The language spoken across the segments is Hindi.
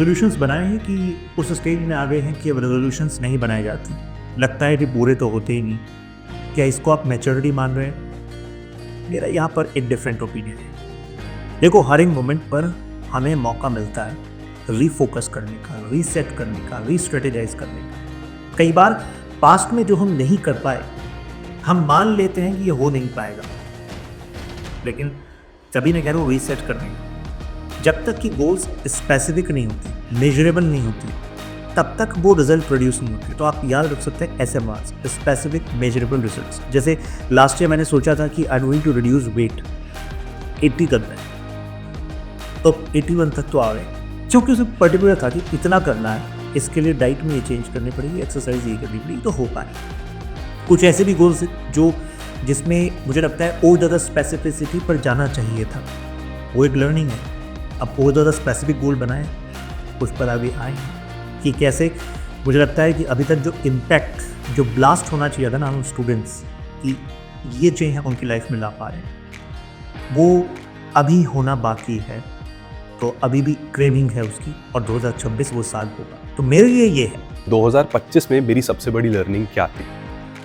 रेजोल्यूशंस बनाए हैं कि उस स्टेज में आ गए हैं कि अब रेजोल्यूशंस नहीं बनाए जाते, लगता है कि पूरे तो होते ही नहीं, क्या इसको आप मैच्योरिटी मान रहे हैं? मेरा यहाँ पर एक डिफरेंट ओपिनियन है। देखो, हर एक मोमेंट पर हमें मौका मिलता है रीफोकस करने का, रीसेट करने का, रीस्ट्रेटेजाइज करने का। कई बार पास्ट में जो हम नहीं कर पाए, हम मान लेते हैं कि ये हो नहीं पाएगा, लेकिन कभी ना कह रहा हूँ रीसेट करने का। जब तक कि गोल्स स्पेसिफिक नहीं होती, मेजरेबल नहीं होती, तब तक वो रिजल्ट प्रोड्यूस नहीं होती। तो आप याद रख सकते हैं SMRs, स्पेसिफिक मेजरेबल रिजल्ट्स। जैसे लास्ट ईयर मैंने सोचा था कि I am going to reduce weight 80 करना है, तो 81 तक तो आ गए, क्योंकि उसे पर्टिकुलर था कि इतना करना है, इसके लिए डाइट में ये चेंज करनी पड़ेगी, एक्सरसाइज ये करनी पड़ेगी, तो हो पाए। कुछ ऐसे भी गोल्स जो जिसमें मुझे लगता है और ज़्यादा स्पेसिफिसिटी पर जाना चाहिए था, वो एक लर्निंग है। अब और ज़्यादा स्पेसिफिक गोल बनाए, उस पर अभी आए कि कैसे मुझे लगता है कि अभी तक जो इम्पैक्ट, जो ब्लास्ट होना चाहिए था ना हम स्टूडेंट्स की, ये चीज़ है उनकी लाइफ में ला पा रहे हैं, वो अभी होना बाकी है। तो अभी भी क्रेविंग है उसकी, और 2026 वो साल होगा। तो मेरे लिए ये है। 2025 में मेरी सबसे बड़ी लर्निंग क्या थी?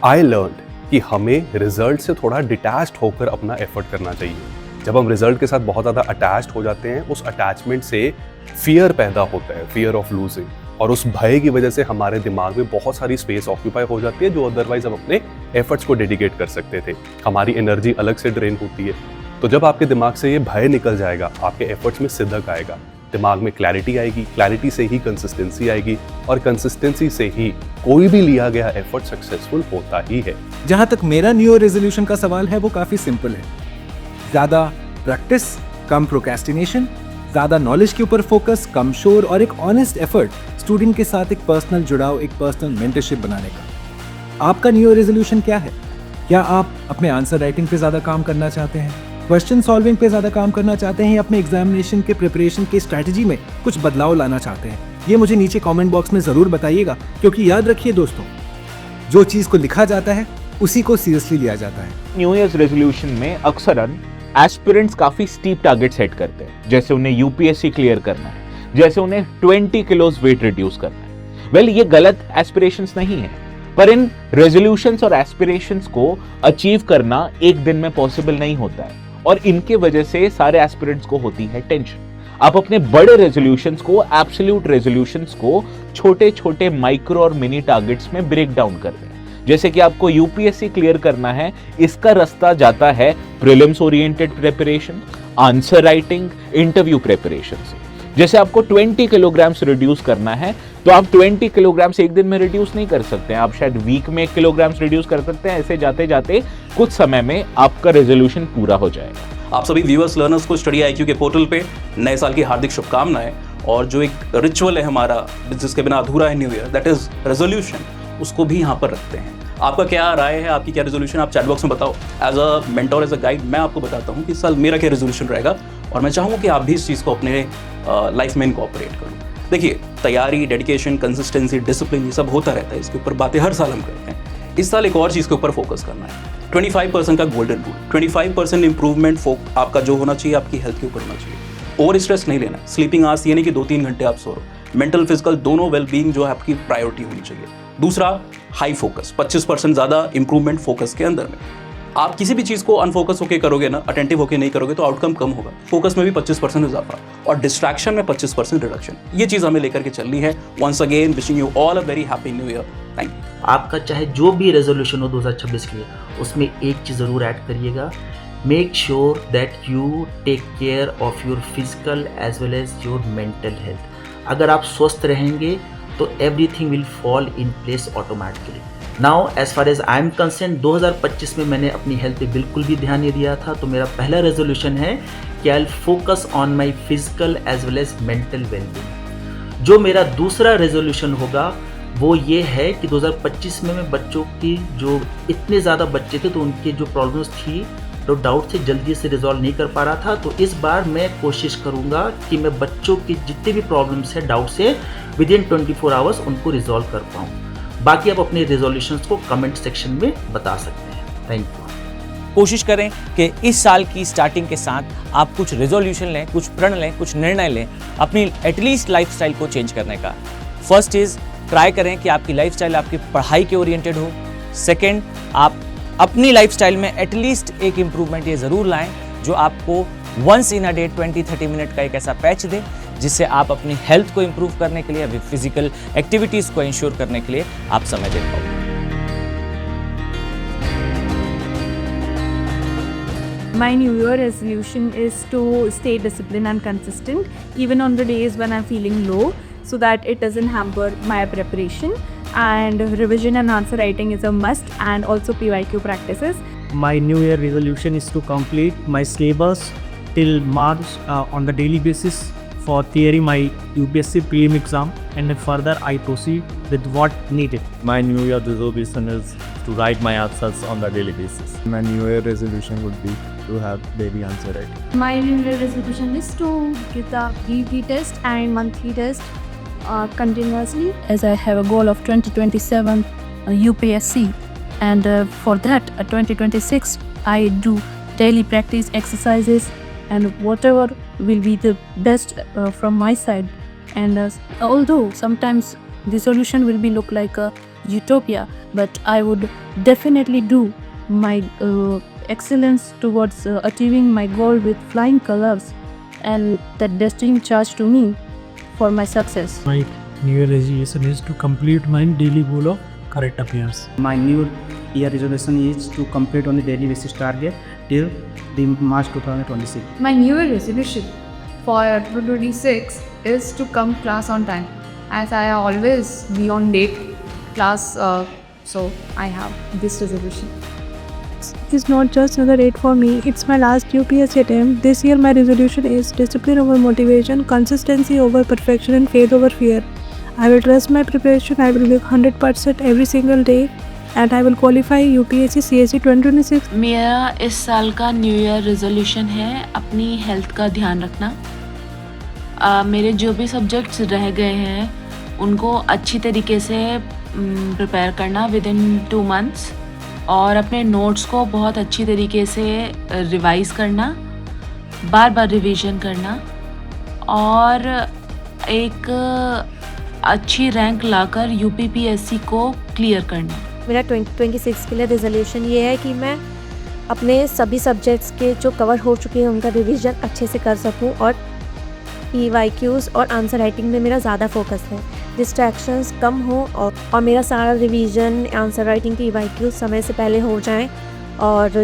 आई लर्न कि हमें रिजल्ट से थोड़ा डिटैच्ड होकर अपना एफर्ट करना चाहिए। जब हम रिजल्ट के साथ बहुत ज़्यादा अटैच्ड हो जाते हैं, उस अटैचमेंट से फियर पैदा होता है, फियर ऑफ लूजिंग, और उस भय की वजह से हमारे दिमाग में बहुत सारी स्पेस ऑक्यूपाई हो जाती है जो अदरवाइज हम अपने एफर्ट्स को डेडिकेट कर सकते थे। हमारी एनर्जी अलग से ड्रेन होती है। तो जब आपके दिमाग से ये भय निकल जाएगा, आपके एफर्ट्स में सिद्धक आएगा, दिमाग में क्लैरिटी आएगी, क्लैरिटी से ही कंसिस्टेंसी आएगी, और कंसिस्टेंसी से ही कोई भी लिया गया एफर्ट सक्सेसफुल होता ही है। जहां तक मेरा न्यू ईयर रेजोल्यूशन का सवाल है, वो काफी सिंपल है। ज्यादा प्रैक्टिस, कम प्रोक्रेस्टिनेशन, ज्यादा नॉलेज के ऊपर फोकस, कम शोर, और एक ऑनेस्ट एफर्ट स्टूडेंट के साथ एक पर्सनल जुड़ाव, एक पर्सनल मेंटरशिप बनाने का। आपका न्यू ईयर रेजोल्यूशन क्या है? क्या आप अपने आंसर राइटिंग पे ज्यादा काम करना चाहते हैं, क्वेश्चन सॉल्विंग पे ज्यादा काम करना चाहते हैं, या अपने एग्जामिनेशन के प्रिपरेशन के स्ट्रैटेजी में कुछ बदलाव लाना चाहते हैं? ये मुझे नीचे कमेंट बॉक्स में जरूर बताइएगा, क्योंकि याद रखिए दोस्तों, जो चीज को लिखा जाता है उसी को सीरियसली लिया जाता है। न्यू ईयर्स रेजोल्यूशन में अक्सरन एस्पिरेंट्स काफी स्टीप टारगेट सेट करते हैं, जैसे उन्हें UPSC क्लियर करना है, जैसे उन्हें 20 किलोज वेट रिड्यूस करना है। वेल, ये गलत एस्पिरेशंस नहीं है, पर इन रेजोल्यूशंस और एस्पिरेशंस को अचीव करना एक दिन में पॉसिबल नहीं होता है, और इनके वजह से सारे एस्पिरेंट्स को होती है टेंशन। आप अपने बड़े रेजोल्यूशंस को, एब्सोल्यूट रेजोल्यूशंस को छोटे छोटे माइक्रो और मिनी टारगेट्स में ब्रेक डाउन कर दें। जैसे कि आपको UPSC क्लियर करना है, इसका रास्ता जाता है prelims oriented preparation, answer writing, interview preparation से। जैसे आपको 20 किलोग्राम्स रिड्यूस करना है, तो आप 20 किलोग्राम्स एक दिन में रिड्यूस नहीं कर सकते हैं, आप शायद वीक में 1 किलोग्राम्स रिड्यूस कर सकते हैं। ऐसे जाते जाते कुछ समय में आपका रेजोल्यूशन पूरा हो जाएगा। आप सभी व्यूअर्स लर्नर्स को स्टडी IQ के पोर्टल पे नए साल की हार्दिक शुभकामनाएं। और जो एक रिचुअल है हमारा, जिसके बिना अधूरा है new year, that is resolution, उसको भी यहाँ पर रखते हैं। आपका क्या राय है, आपकी क्या रेजोल्यूशन, आप चैट बॉक्स में बताओ। As a mentor, as a guide, मैं आपको बताता हूँ कि इस साल मेरा क्या रेजोल्यूशन रहेगा, और मैं चाहूँगा कि आप भी इस चीज़ को अपने लाइफ में इनकॉर्पोरेट करो। देखिए, तैयारी, डेडिकेशन, कंसिस्टेंसी, डिसिप्लिन, ये सब होता रहता है, इसके ऊपर बातें हर साल हम करते हैं। इस साल एक और चीज़ के ऊपर फोकस करना है, 25% का गोल्डन रूल। 25% इंप्रूवमेंट आपका जो होना चाहिए, आपकी हेल्थ के ऊपर होना चाहिए। ओवर स्ट्रेस नहीं लेना है, स्लीपिंग आवर्स ये नहीं कि 2-3 घंटे आप सो रहो, मेंटल फिजिकल दोनों वेलबींग जो है आपकी प्रायोरिटी होनी चाहिए। दूसरा, हाई फोकस, 25% ज़्यादा इंप्रूवमेंट फोकस के अंदर में। आप किसी भी चीज़ को अनफोकस होकर करोगे ना, अटेंटिव होकर नहीं करोगे, तो आउटकम कम होगा। फोकस में भी 25% इजाफा, और डिस्ट्रैक्शन में 25% रिडक्शन। ये चीज़ हमें लेकर के चलनी है। Once again wishing you all a very happy new year. Thank you. आपका चाहे जो भी रेजोल्यूशन हो 2026 के लिए, उसमें एक चीज़ ज़रूर ऐड करिएगा, make sure that you take care of your physical as well as your mental health. अगर आप स्वस्थ रहेंगे तो everything will fall in place automatically. Now as far as I am concerned, 2025 में मैंने अपनी हेल्थ पे बिल्कुल भी ध्यान नहीं दिया था, तो मेरा पहला रेजोल्यूशन है कि I will focus on my physical as well as mental wellbeing. जो मेरा दूसरा रेजोल्यूशन होगा वो ये है कि 2025 में मैं बच्चों की, जो इतने ज़्यादा बच्चे थे तो उनके जो प्रॉब्लम्स थी, तो डाउट से जल्दी से रिजॉल्व नहीं कर पा रहा था, तो इस बार मैं कोशिश करूंगा कि मैं बच्चों की जितने भी प्रॉब्लम्स है डाउट से विद इन 24 आवर्स उनको रिजॉल्व कर पाऊँ। बाकी आप अपने रेजोल्यूशंस को कमेंट सेक्शन में बता सकते हैं। Thank you. कोशिश करें कि इस साल की स्टार्टिंग के साथ आप कुछ रेजोल्यूशन लें, कुछ प्रण लें, कुछ निर्णय लें अपनी एटलीस्ट लाइफस्टाइल को चेंज करने का। फर्स्ट इज़ ट्राई करें कि आपकी लाइफस्टाइल आपकी पढ़ाई के ओरिएंटेड हो। सेकंड, आप अपनी लाइफस्टाइल में एटलीस्ट एक इम्प्रूवमेंट ये ज़रूर लाएं जो आपको once in a day 20-30 minute का एक ऐसा पैच दे जिससे आप अपनी हेल्थ को इम्प्रूव करने के लिए, अभी फिजिकल एक्टिविटीज़ को इंश्योर करने के लिए आप समय दे पाओ। My New Year resolution is to stay disciplined and consistent even on the days when I'm feeling low, so that it doesn't hamper my preparation. And revision and answer writing is a must, and also PYQ practices. My New Year resolution is to complete my syllabus till March on the daily basis. For theory, my UPSC prelim exam, and then further I proceed with what needed. My New Year resolution is to write my answers on the daily basis. My New Year resolution would be to have daily answer writing. My New Year resolution is to give the weekly test and monthly test continuously, as I have a goal of 2027 UPSC, and for that 2026 I do daily practice exercises and whatever will be the best from my side. And although sometimes the solution will be look like a utopia, but I would definitely do my excellence towards achieving my goal with flying colors, and that destiny charged to me for my success. My New Year resolution is to complete my daily goal of current affairs. My New Year resolution is to complete on the daily basis target till the March 2026. my New Year resolution for 2026 is to come class on time, as I always be on late class, so I have this resolution. It's not just another date for me, it's my last UPSC attempt. This year my resolution is discipline over motivation, consistency over perfection, and faith over fear. I will trust my preparation, I will give 100% every single day, and I will qualify UPSC CSE 2026. मेरा इस साल का न्यू ईयर रेजोल्यूशन है अपनी हेल्थ का ध्यान रखना। मेरे जो भी सब्जेक्ट्स रह गए हैं उनको अच्छी तरीके से प्रिपेयर करना विद इन 2 months, और अपने नोट्स को बहुत अच्छी तरीके से रिवाइज़ करना, बार बार रिवीजन करना, और एक अच्छी रैंक लाकर UPPSC को क्लियर करना। मेरा 2026 के लिए रेजोल्यूशन ये है कि मैं अपने सभी सब्जेक्ट्स के जो कवर हो चुके हैं उनका रिवीजन अच्छे से कर सकूं, और PYQs और आंसर राइटिंग में मेरा ज़्यादा फोकस है, डिस्ट्रैक्शंस कम हो, और मेरा सारा रिवीजन, आंसर राइटिंग, PYQs समय से पहले हो जाएं, और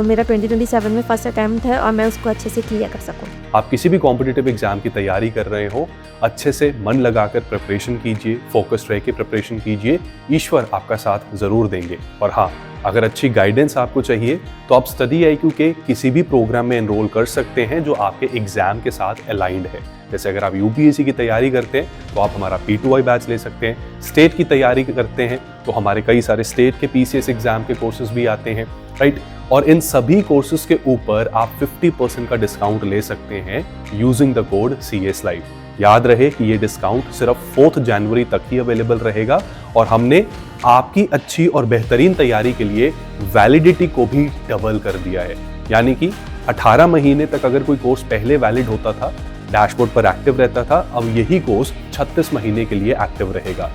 मेरा 2027 में फर्स्ट अटैम्प्ट है और मैं उसको अच्छे से क्लियर कर सकूं। आप किसी भी कॉम्पिटिटिव एग्जाम की तैयारी कर रहे हो, अच्छे से मन लगाकर प्रिपरेशन कीजिए, फोकस्ड रह के प्रिपरेशन कीजिए, ईश्वर आपका साथ ज़रूर देंगे। और हाँ, अगर अच्छी गाइडेंस आपको चाहिए तो आप स्टडी IQ के किसी भी प्रोग्राम में एनरोल कर सकते हैं जो आपके एग्जाम के साथ अलाइंड है। जैसे अगर आप UPSC की तैयारी करते हैं तो आप हमारा P2I बैच ले सकते हैं, स्टेट की तैयारी करते हैं तो हमारे कई सारे स्टेट के PCS एग्जाम के कोर्सेज भी आते हैं, राइट। और इन सभी कोर्सेज के ऊपर आप 50% का डिस्काउंट ले सकते हैं using the code CS Live। याद रहे कि ये डिस्काउंट सिर्फ 4 जनवरी तक ही अवेलेबल रहेगा, और हमने आपकी अच्छी और बेहतरीन तैयारी के लिए वैलिडिटी को भी डबल कर दिया है। यानी कि 18 महीने तक अगर कोई कोर्स पहले वैलिड होता था, डैशबोर्ड पर एक्टिव रहता था, अब यही कोर्स 36 महीने के लिए एक्टिव रहेगा।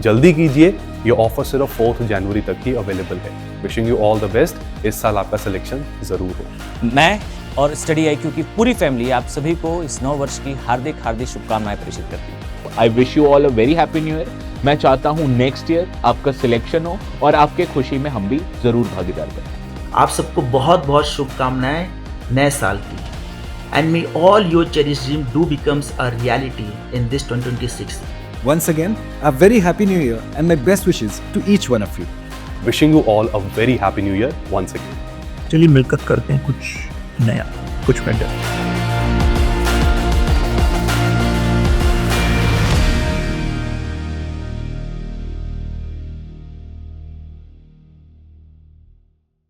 जल्दी कीजिए, ये ऑफर सिर्फ 4 जनवरी तक ही अवेलेबल है। Wishing you all the best, इस साल आपका सिलेक्शन जरूर हो। मैं और स्टडी IQ की पूरी फैमिली आप सभी को इस नव वर्ष की हार्दिक हार्दिक शुभकामनाएं प्रेषित करती है। I wish you all a very happy new year. मैं चाहता हूँ नेक्स्ट ईयर आपका सिलेक्शन हो और आपके खुशी में हम भी जरूर भागीदार बने। आप सबको बहुत बहुत शुभकामनाएं नए साल की, and may all your cherished dream do becomes a reality in this 2026. Once again, a very happy new year and my best wishes to each one of you. Wishing you all a very happy new year once again. चलिए मिलकर करते हैं कुछ नया, कुछ बेटर।